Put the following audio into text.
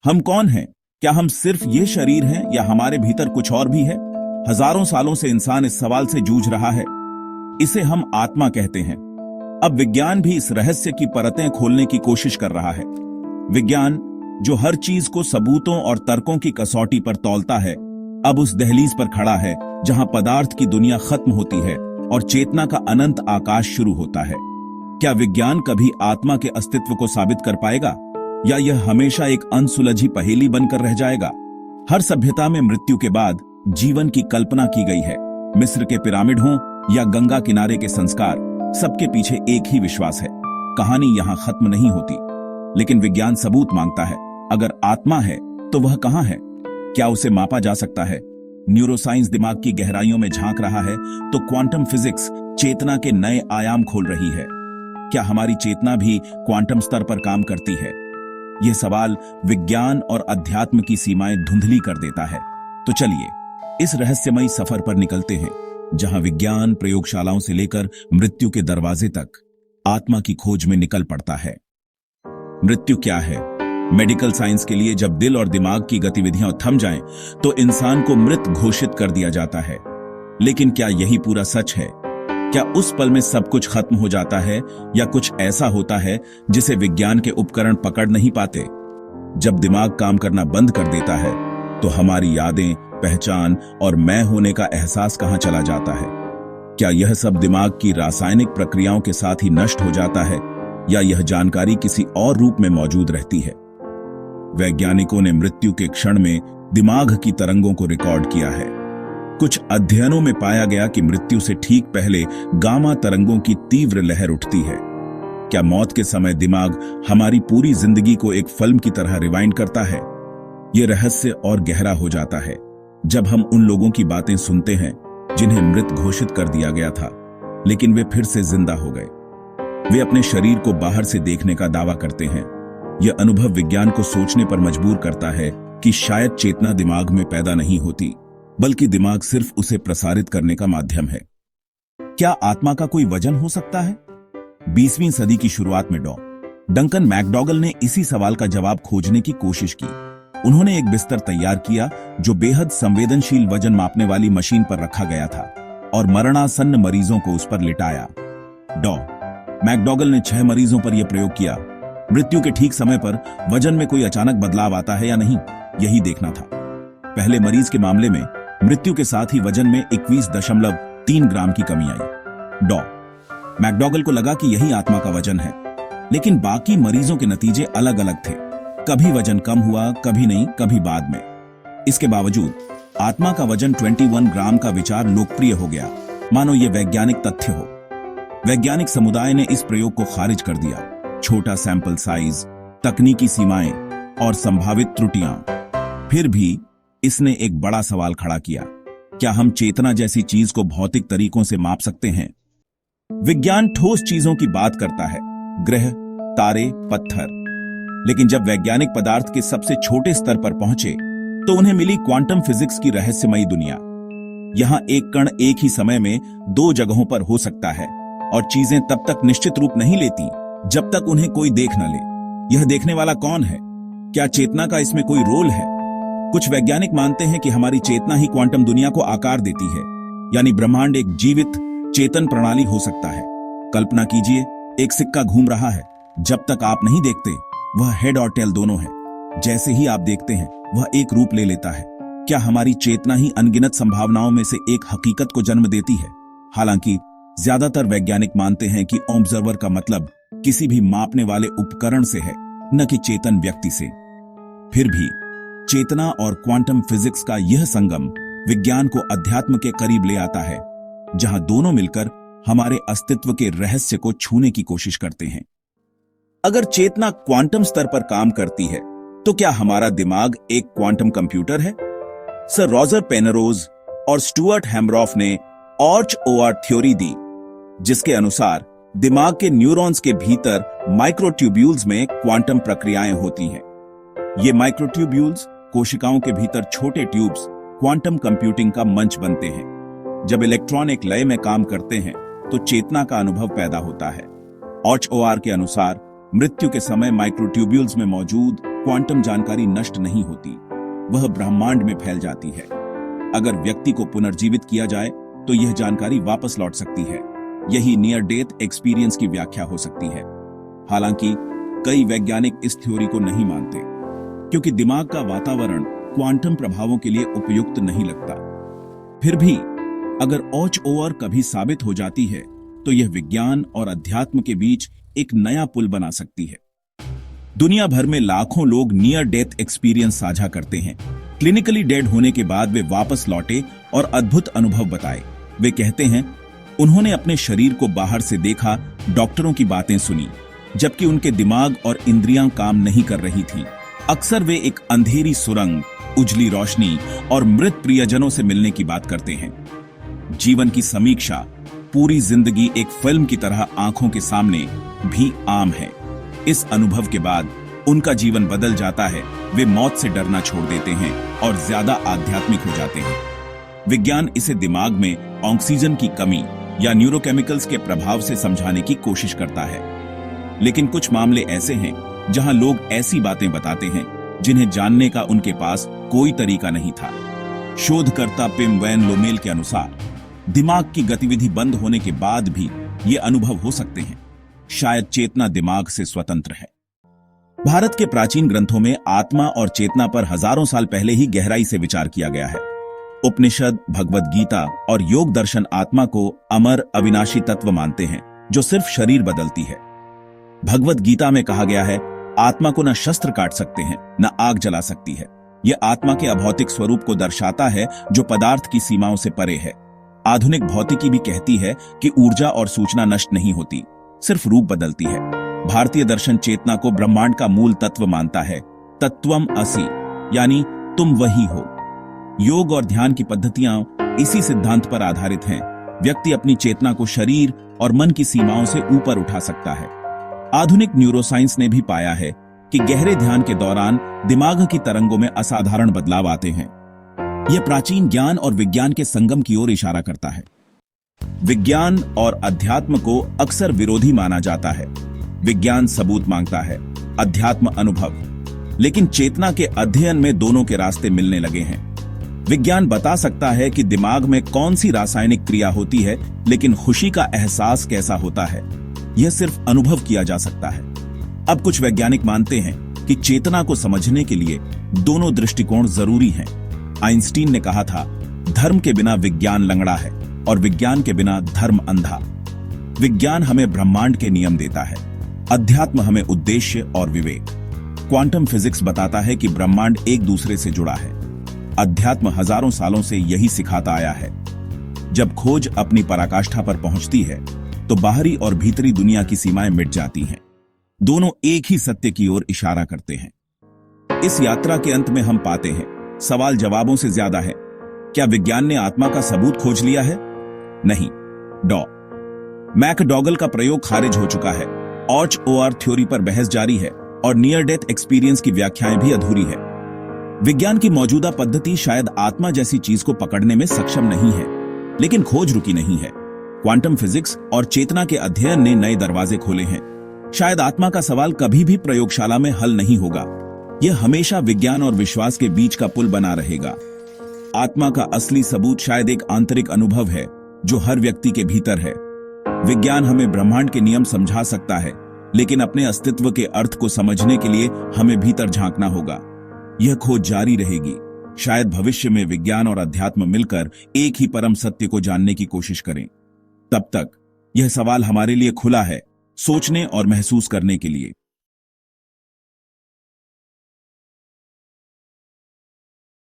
हम कौन हैं? क्या हम सिर्फ ये शरीर हैं या हमारे भीतर कुछ और भी है? हजारों सालों से इंसान इस सवाल से जूझ रहा है। इसे हम आत्मा कहते हैं। अब विज्ञान भी इस रहस्य की परतें खोलने की कोशिश कर रहा है। विज्ञान, जो हर चीज को सबूतों और तर्कों की कसौटी पर तौलता है, अब उस दहलीज पर खड़ा है जहां पदार्थ की दुनिया खत्म होती है और चेतना का अनंत आकाश शुरू होता है। क्या विज्ञान कभी आत्मा के अस्तित्व को साबित कर पाएगा, या यह हमेशा एक अनसुलझी पहेली बनकर रह जाएगा? हर सभ्यता में मृत्यु के बाद जीवन की कल्पना की गई है। मिस्र के पिरामिड हों या गंगा किनारे के संस्कार, सबके पीछे एक ही विश्वास है, कहानी यहां खत्म नहीं होती। लेकिन विज्ञान सबूत मांगता है। अगर आत्मा है तो वह कहां है? क्या उसे मापा जा सकता है? न्यूरोसाइंस दिमाग की गहराइयों में झांक रहा है तो क्वांटम फिजिक्स चेतना के नए आयाम खोल रही है। क्या हमारी चेतना भी क्वांटम स्तर पर काम करती है? यह सवाल विज्ञान और अध्यात्म की सीमाएं धुंधली कर देता है। तो चलिए इस रहस्यमयी सफर पर निकलते हैं, जहां विज्ञान प्रयोगशालाओं से लेकर मृत्यु के दरवाजे तक आत्मा की खोज में निकल पड़ता है। मृत्यु क्या है? मेडिकल साइंस के लिए जब दिल और दिमाग की गतिविधियां थम जाएं, तो इंसान को मृत घोषित कर दिया जाता है। लेकिन क्या यही पूरा सच है? क्या उस पल में सब कुछ खत्म हो जाता है, या कुछ ऐसा होता है जिसे विज्ञान के उपकरण पकड़ नहीं पाते? जब दिमाग काम करना बंद कर देता है तो हमारी यादें, पहचान और मैं होने का एहसास कहां चला जाता है? क्या यह सब दिमाग की रासायनिक प्रक्रियाओं के साथ ही नष्ट हो जाता है, या यह जानकारी किसी और रूप में मौजूद रहती है? वैज्ञानिकों ने मृत्यु के क्षण में दिमाग की तरंगों को रिकॉर्ड किया है। कुछ अध्ययनों में पाया गया कि मृत्यु से ठीक पहले गामा तरंगों की तीव्र लहर उठती है। क्या मौत के समय दिमाग हमारी पूरी जिंदगी को एक फिल्म की तरह रिवाइंड करता है? यह रहस्य और गहरा हो जाता है जब हम उन लोगों की बातें सुनते हैं जिन्हें मृत घोषित कर दिया गया था, लेकिन वे फिर से जिंदा हो गए। वे अपने शरीर को बाहर से देखने का दावा करते हैं। यह अनुभव विज्ञान को सोचने पर मजबूर करता है कि शायद चेतना दिमाग में पैदा नहीं होती, बल्कि दिमाग सिर्फ उसे प्रसारित करने का माध्यम है। क्या आत्मा का कोई वजन हो सकता है? 20वीं सदी की शुरुआत में डंकन मैकडॉगल ने इसी सवाल का जवाब खोजने की कोशिश की। उन्होंने एक बिस्तर तैयार किया जो बेहद संवेदनशील वजन मापने वाली मशीन पर रखा गया था, और मरणासन्न मरीजों को उस पर लिटाया। मैकडॉगल ने 6 मरीजों पर यह प्रयोग किया। मृत्यु के ठीक समय पर वजन में कोई अचानक बदलाव आता है या नहीं, यही देखना था। पहले मरीज के मामले में मृत्यु के साथ ही वजन में 21.3 ग्राम की कमी आई। मैकडॉगल को लगा कि यही आत्मा का वजन है, लेकिन बाकी मरीजों के नतीजे अलग अलग थे। कभी वजन कम हुआ, कभी नहीं, कभी बाद में। इसके बावजूद आत्मा का वजन 21 ग्राम का विचार लोकप्रिय हो गया, मानो यह वैज्ञानिक तथ्य हो। वैज्ञानिक समुदाय ने इस प्रयोग को खारिज कर दिया। छोटा सैंपल साइज, तकनीकी सीमाएं और संभावित त्रुटियां। फिर भी इसने एक बड़ा सवाल खड़ा किया। क्या हम चेतना जैसी चीज को भौतिक तरीकों से माप सकते हैं? विज्ञान ठोस चीजों की बात करता है, ग्रह, तारे, पत्थर। लेकिन जब वैज्ञानिक पदार्थ के सबसे छोटे स्तर पर पहुंचे तो उन्हें मिली क्वांटम फिजिक्स की रहस्यमयी दुनिया। यहां एक कण एक ही समय में 2 जगहों पर हो सकता है, और चीजें तब तक निश्चित रूप नहीं लेती जब तक उन्हें कोई देख न ले। यह देखने वाला कौन है? क्या चेतना का इसमें कोई रोल है? कुछ वैज्ञानिक मानते हैं कि हमारी चेतना ही क्वांटम दुनिया को आकार देती है, यानी ब्रह्मांड एक जीवित चेतन प्रणाली हो सकता है। कल्पना कीजिए, एक सिक्का घूम रहा है। जब तक आप नहीं देखते, वह हेड और टेल दोनों है। जैसे ही आप देखते हैं, वह एक रूप ले लेता है। क्या हमारी चेतना ही अनगिनत संभावनाओं में से एक हकीकत को जन्म देती है? हालांकि ज्यादातर वैज्ञानिक मानते हैं कि ऑब्जर्वर का मतलब किसी भी मापने वाले उपकरण से है, न कि चेतन व्यक्ति से। फिर भी चेतना और क्वांटम फिजिक्स का यह संगम विज्ञान को अध्यात्म के करीब ले आता है, जहां दोनों मिलकर हमारे अस्तित्व के रहस्य को छूने की कोशिश करते हैं। अगर चेतना क्वांटम स्तर पर काम करती है, तो क्या हमारा दिमाग एक क्वांटम कंप्यूटर है? सर रॉजर पेनरोज और स्टुअर्ट हैमरॉफ ने ऑर्च-ओआर थ्योरी दी, जिसके अनुसार दिमाग के न्यूरॉन्स के भीतर माइक्रोट्यूब्यूल्स में क्वांटम प्रक्रियाएं होती हैं। ये माइक्रोट्यूब्यूल्स, कोशिकाओं के भीतर छोटे ट्यूब्स, क्वांटम कंप्यूटिंग का मंच बनते हैं। जब इलेक्ट्रॉन एक लय में काम करते हैं तो चेतना का अनुभव पैदा होता है। ऑर्च-ओआर के अनुसार मृत्यु के समय माइक्रोट्यूब्यूल्स में मौजूद क्वांटम जानकारी नष्ट नहीं होती, वह ब्रह्मांड में फैल जाती है। अगर व्यक्ति को पुनर्जीवित किया जाए तो यह जानकारी वापस लौट सकती है। यही नियर डेथ एक्सपीरियंस की व्याख्या हो सकती है। हालांकि कई वैज्ञानिक इस थ्योरी को नहीं मानते, क्योंकि दिमाग का वातावरण क्वांटम प्रभावों के लिए उपयुक्त नहीं लगता। फिर भी अगर OR कभी साबित हो जाती है तो यह विज्ञान और अध्यात्म के बीच एक नया पुल बना सकती है। दुनिया भर में लाखों लोग नियर डेथ एक्सपीरियंस साझा करते हैं। क्लिनिकली डेड होने के बाद वे वापस लौटे और अद्भुत अनुभव बताए। वे कहते हैं, उन्होंने अपने शरीर को बाहर से देखा, डॉक्टरों की बातें सुनी, जबकि उनके दिमाग और इंद्रियां काम नहीं कर रही थीं। अक्सर वे एक अंधेरी सुरंग, उजली रोशनी और मृत प्रियजनों से मिलने की बात करते हैं। जीवन की समीक्षा, पूरी जिंदगी एक फिल्म की तरह आंखों के सामने भी आम है। इस अनुभव के बाद उनका जीवन बदल जाता है। वे मौत से डरना छोड़ देते हैं और ज्यादा आध्यात्मिक हो जाते हैं। विज्ञान इसे दिमाग में ऑक्सीजन की कमी या न्यूरोकेमिकल्स के प्रभाव से समझाने की कोशिश करता है। लेकिन कुछ मामले ऐसे हैं जहां लोग ऐसी बातें बताते हैं जिन्हें जानने का उनके पास कोई तरीका नहीं था। शोधकर्ता पिम वैन लोमेल के अनुसार दिमाग की गतिविधि बंद होने के बाद भी ये अनुभव हो सकते हैं। शायद चेतना दिमाग से स्वतंत्र है। भारत के प्राचीन ग्रंथों में आत्मा और चेतना पर हजारों साल पहले ही गहराई से विचार किया गया है। उपनिषद, भगवद गीता और योग दर्शन आत्मा को अमर, अविनाशी तत्व मानते हैं जो सिर्फ शरीर बदलती है। भगवद गीता में कहा गया है, आत्मा को न शस्त्र काट सकते हैं, न आग जला सकती है। यह आत्मा के अभौतिक स्वरूप को दर्शाता है जो पदार्थ की सीमाओं से परे है। आधुनिक भौतिकी भी कहती है कि ऊर्जा और सूचना नष्ट नहीं होती, सिर्फ रूप बदलती है। भारतीय दर्शन चेतना को ब्रह्मांड का मूल तत्व मानता है। तत्वम असि, यानी तुम वही हो। योग और ध्यान की पद्धतियां इसी सिद्धांत पर आधारित हैं। व्यक्ति अपनी चेतना को शरीर और मन की सीमाओं से ऊपर उठा सकता है। आधुनिक न्यूरोसाइंस ने भी पाया है कि गहरे ध्यान के दौरान दिमाग की तरंगों में असाधारण बदलाव आते हैं। यह प्राचीन ज्ञान और विज्ञान के संगम की ओर इशारा करता है। विज्ञान और अध्यात्म को अक्सर विरोधी माना जाता है। विज्ञान सबूत मांगता है, अध्यात्म अनुभव। लेकिन चेतना के अध्ययन में दोनों के रास्ते मिलने लगे हैं। विज्ञान बता सकता है कि दिमाग में कौन सी रासायनिक क्रिया होती है, लेकिन खुशी का एहसास कैसा होता है, यह सिर्फ अनुभव किया जा सकता है। अब कुछ वैज्ञानिक मानते हैं कि चेतना को समझने के लिए दोनों दृष्टिकोण जरूरी हैं। आइंस्टीन ने कहा था, धर्म के बिना विज्ञान लंगड़ा है और विज्ञान के बिना धर्म अंधा। विज्ञान हमें ब्रह्मांड के नियम देता है, अध्यात्म हमें उद्देश्य और विवेक। क्वांटम फिजिक्स बताता है कि ब्रह्मांड एक दूसरे से जुड़ा है। अध्यात्म हजारों सालों से यही सिखाता आया है। जब खोज अपनी पराकाष्ठा पर पहुंचती है तो बाहरी और भीतरी दुनिया की सीमाएं मिट जाती हैं। दोनों एक ही सत्य की ओर इशारा करते हैं। इस यात्रा के अंत में हम पाते हैं, सवाल जवाबों से ज्यादा है। क्या विज्ञान ने आत्मा का सबूत खोज लिया है? नहीं। मैकडॉगल का प्रयोग खारिज हो चुका है। OR थ्योरी पर बहस जारी है और नियर डेथ एक्सपीरियंस की व्याख्याएं भी अधूरी है। विज्ञान की मौजूदा पद्धति शायद आत्मा जैसी चीज को पकड़ने में सक्षम नहीं है, लेकिन खोज रुकी नहीं है। क्वांटम फिजिक्स और चेतना के अध्ययन ने नए दरवाजे खोले हैं। शायद आत्मा का सवाल कभी भी प्रयोगशाला में हल नहीं होगा। यह हमेशा विज्ञान और विश्वास के बीच का पुल बना रहेगा। आत्मा का असली सबूत शायद एक आंतरिक अनुभव है जो हर व्यक्ति के भीतर है। विज्ञान हमें ब्रह्मांड के नियम समझा सकता है, लेकिन अपने अस्तित्व के अर्थ को समझने के लिए हमें भीतर झांकना होगा। यह खोज जारी रहेगी। शायद भविष्य में विज्ञान और अध्यात्म मिलकर एक ही परम सत्य को जानने की कोशिश करें। तब तक यह सवाल हमारे लिए खुला है, सोचने और महसूस करने के लिए।